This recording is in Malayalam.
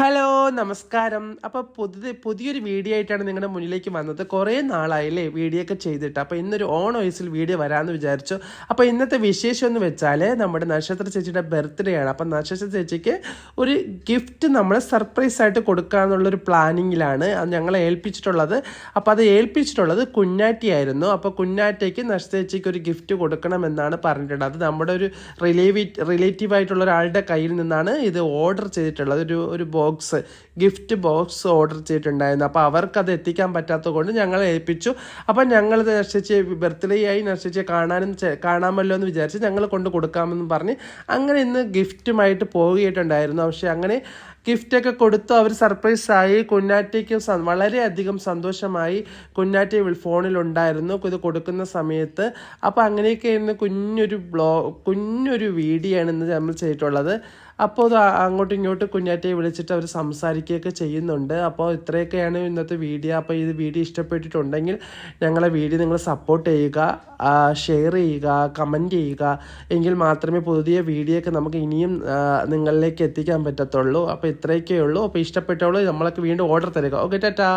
ഹലോ നമസ്കാരം. അപ്പോൾ പുതിയൊരു വീഡിയോ ആയിട്ടാണ് നിങ്ങളുടെ മുന്നിലേക്ക് വന്നത്. കുറേ നാളായില്ലേ വീഡിയോ ഒക്കെ ചെയ്തിട്ട്. അപ്പോൾ ഇന്നൊരു ഓൺ വോയിസിൽ വീഡിയോ വരാമെന്ന് വിചാരിച്ചു. അപ്പോൾ ഇന്നത്തെ വിശേഷം എന്ന് വെച്ചാൽ നമ്മുടെ നക്ഷത്ര ചേച്ചിയുടെ ബർത്ത്ഡേ ആണ്. അപ്പോൾ നക്ഷത്ര ചേച്ചിക്ക് ഒരു ഗിഫ്റ്റ് നമ്മൾ സർപ്രൈസ് ആയിട്ട് കൊടുക്കാമെന്നുള്ളൊരു പ്ലാനിങ്ങിലാണ് ഞങ്ങളെ ഏൽപ്പിച്ചിട്ടുള്ളത്. അപ്പോൾ അത് ഏൽപ്പിച്ചിട്ടുള്ളത് കുഞ്ഞാറ്റിയായിരുന്നു. അപ്പോൾ കുഞ്ഞാറ്റയ്ക്ക് നക്ഷത്ര ചേച്ചിക്ക് ഒരു ഗിഫ്റ്റ് കൊടുക്കണമെന്നാണ് പറഞ്ഞിട്ടുള്ളത്. അത് നമ്മുടെ ഒരു റിലേറ്റീവ് ആയിട്ടുള്ള ഒരാളുടെ കയ്യിൽ നിന്നാണ് ഇത് ഓർഡർ ചെയ്തിട്ടുള്ളത്. ഒരു ഗിഫ്റ്റ് ബോക്സ് ഓർഡർ ചെയ്തിട്ടുണ്ടായിരുന്നു. അപ്പോൾ അവർക്കത് എത്തിക്കാൻ പറ്റാത്തത് കൊണ്ട് ഞങ്ങളെ ഏൽപ്പിച്ചു. അപ്പം ഞങ്ങൾ നർശിച്ച് ബർത്ത്ഡേ ആയി നർശിച്ച് കാണാമല്ലോ എന്ന് വിചാരിച്ച് ഞങ്ങൾ കൊണ്ട് കൊടുക്കാമെന്ന് പറഞ്ഞ് അങ്ങനെ ഇന്ന് ഗിഫ്റ്റുമായിട്ട് പോവുകയായിട്ടുണ്ടായിരുന്നു. പക്ഷേ അങ്ങനെ ഗിഫ്റ്റൊക്കെ കൊടുത്തു. അവർ സർപ്രൈസായി. കുഞ്ഞാറ്റയ്ക്ക് വളരെയധികം സന്തോഷമായി. കുഞ്ഞാറ്റ ഫോണിലുണ്ടായിരുന്നു ഇത് കൊടുക്കുന്ന സമയത്ത്. അപ്പോൾ അങ്ങനെയൊക്കെയായിരുന്നു കുഞ്ഞൊരു വീഡിയോ ആണ് ഇന്ന് നമ്മൾ ചെയ്തിട്ടുള്ളത്. അപ്പോൾ അത് അങ്ങോട്ടും ഇങ്ങോട്ടും കുഞ്ഞാറ്റയെ വിളിച്ചിട്ട് അവർ സംസാരിക്കുകയൊക്കെ ചെയ്യുന്നുണ്ട്. അപ്പോൾ ഇത്രയൊക്കെയാണ് ഇന്നത്തെ വീഡിയോ. അപ്പോൾ ഈ വീഡിയോ ഇഷ്ടപ്പെട്ടിട്ടുണ്ടെങ്കിൽ ഞങ്ങളെ വീഡിയോ നിങ്ങൾ സപ്പോർട്ട് ചെയ്യുക, ഷെയർ ചെയ്യുക, കമൻറ്റ് ചെയ്യുക. എങ്കിൽ മാത്രമേ പുതിയ വീഡിയോ ഒക്കെ നമുക്ക് ഇനിയും നിങ്ങളിലേക്ക് എത്തിക്കാൻ പറ്റത്തുള്ളൂ. അപ്പോൾ ഇത്രയൊക്കെ ഉള്ളൂ. അപ്പോൾ ഇഷ്ടപ്പെട്ടോളൂ. നമ്മളൊക്കെ വീണ്ടും ഓർഡർ തരിക. ഓക്കെ, ടാറ്റാ.